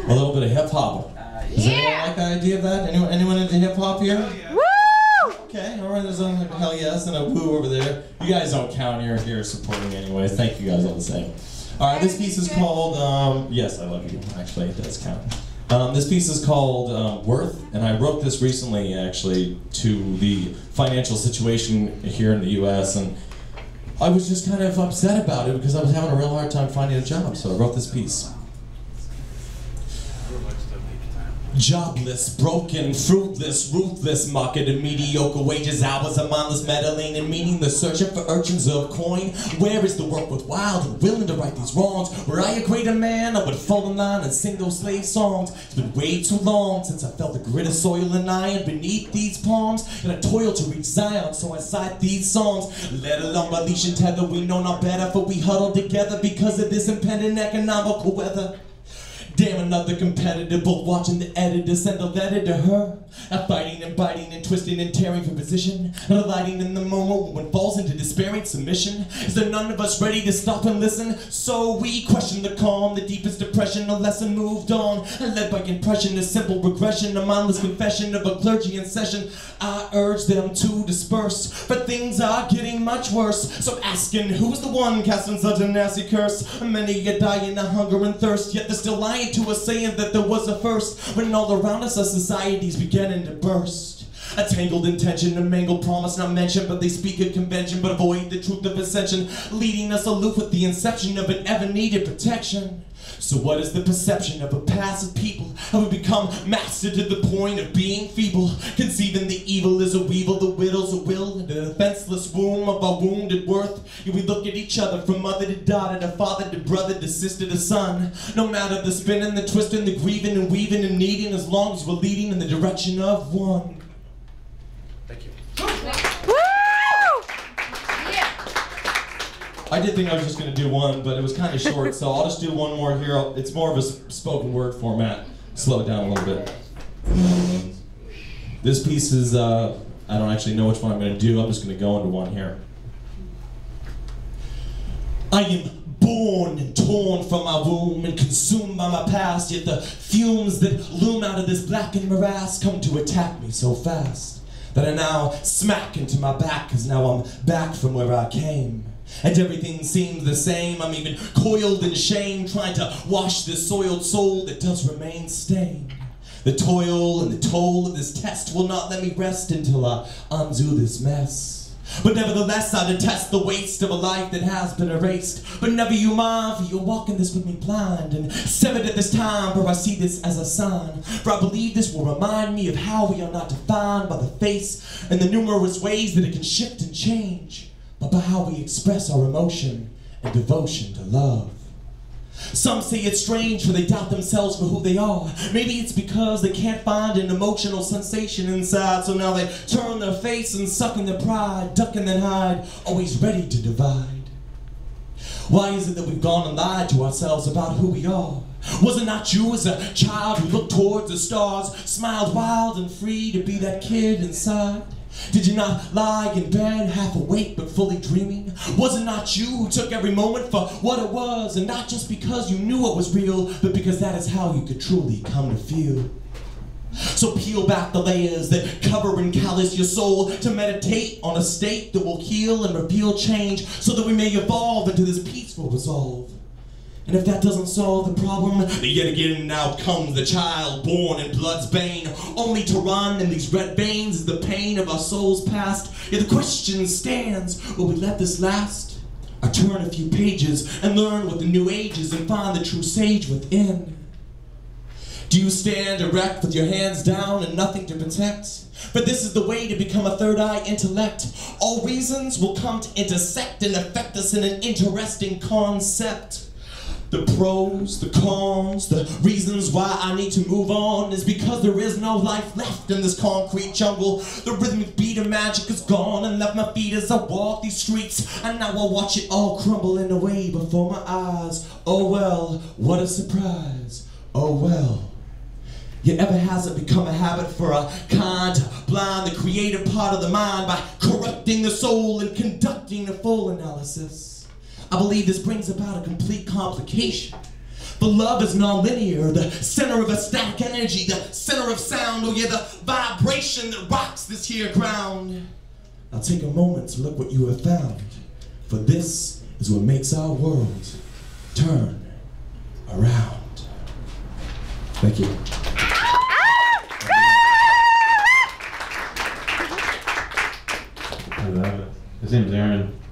a little bit of hip hop. Does anyone like the idea of that? Anyone into hip hop here? Woo! Okay, all right, there's a hell yes and a woo over there. You guys don't count, you're here supporting anyways. Thank you guys all the same. All right, this piece is called, yes, I love you, actually, it does count. This piece is called Worth, and I wrote this recently, actually, to the financial situation here in the US, and I was just kind of upset about it because I was having a real hard time finding a job, so I wrote this piece. Jobless, broken, fruitless, ruthless, market of mediocre wages, hours of mindless meddling and meaningless, searching for urchins of coin. Where is the work worthwhile and willing to right these wrongs? Were I a greater man, I would fall in line and sing those slave songs. It's been way too long since I felt the grit of soil and iron beneath these palms, and I toiled to reach Zion, so I cite these songs. Let alone by leash and tether, we know not better, for we huddle together because of this impending economical weather. Damn, another competitor, both watching the editor send a letter to her. Fighting and biting and twisting and tearing for position, alighting in the moment when falls into despairing submission. Is there none of us ready to stop and listen? So we question the calm, the deepest depression, a lesson moved on. Led by impression, a simple regression, a mindless confession of a clergy in session. I urge them to disperse, for things are getting much worse. So asking, who's the one casting such a nasty curse? Many are dying of hunger and thirst, yet they're still lying to us, saying that there was a first, when all around us our societies beginning to burst. A tangled intention, a mangled promise not mentioned, but they speak of convention but avoid the truth of ascension, leading us aloof with the inception of an ever needed protection. So what is the perception of a passive people? Have we become mastered to the point of being feeble? Conceiving the evil is a weevil, the widow's a will, in the defenseless womb of our wounded worth. Yet we look at each other from mother to daughter, to father to brother, to sister to son. No matter the spinning, the twisting, the grieving and weaving and needing, as long as we're leading in the direction of one. Thank you. I did think I was just going to do one, but it was kind of short, so I'll just do one more here. It's more of a spoken word format. Slow it down a little bit. This piece is, I don't actually know which one I'm going to do. I'm just going to go into one here. I am born and torn from my womb and consumed by my past, yet the fumes that loom out of this blackened morass come to attack me so fast that I now smack into my back, cause now I'm back from where I came. And everything seems the same. I'm even coiled in shame, trying to wash this soiled soul that does remain stained. The toil and the toll of this test will not let me rest until I undo this mess. But nevertheless, I detest the waste of a life that has been erased. But never you mind, for you're walking this with me blind and severed at this time, for I see this as a sign. For I believe this will remind me of how we are not defined by the face and the numerous ways that it can shift and change, but by how we express our emotion and devotion to love. Some say it's strange, for they doubt themselves for who they are. Maybe it's because they can't find an emotional sensation inside, so now they turn their face and suck in their pride, duck and then hide, always ready to divide. Why is it that we've gone and lied to ourselves about who we are? Was it not you as a child who looked towards the stars, smiled wild and free to be that kid inside? Did you not lie in bed, half awake but fully dreaming? Was it not you who took every moment for what it was, and not just because you knew it was real, but because that is how you could truly come to feel? So peel back the layers that cover and callous your soul to meditate on a state that will heal and reveal change, so that we may evolve into this peaceful resolve. And if that doesn't solve the problem, then yet again now comes the child born in blood's bane, only to run in these red veins is the pain of our soul's past. Yet the question stands, will we let this last? Or turn a few pages and learn what the new age is and find the true sage within? Do you stand erect with your hands down and nothing to protect? For this is the way to become a third eye intellect. All reasons will come to intersect and affect us in an interesting concept. The pros, the cons, the reasons why I need to move on is because there is no life left in this concrete jungle. The rhythmic beat of magic is gone and left my feet as I walk these streets, and now I watch it all crumbling away before my eyes. Oh well, what a surprise. Oh well. Yet ever has it become a habit for a kind to blind the creative part of the mind by corrupting the soul and conducting a full analysis? I believe this brings about a complete complication. For love is non-linear, the center of a static energy, the center of sound, oh yeah, the vibration that rocks this here ground. Now take a moment to look what you have found, for this is what makes our world turn around. Thank you. I love it. His name's Aaron.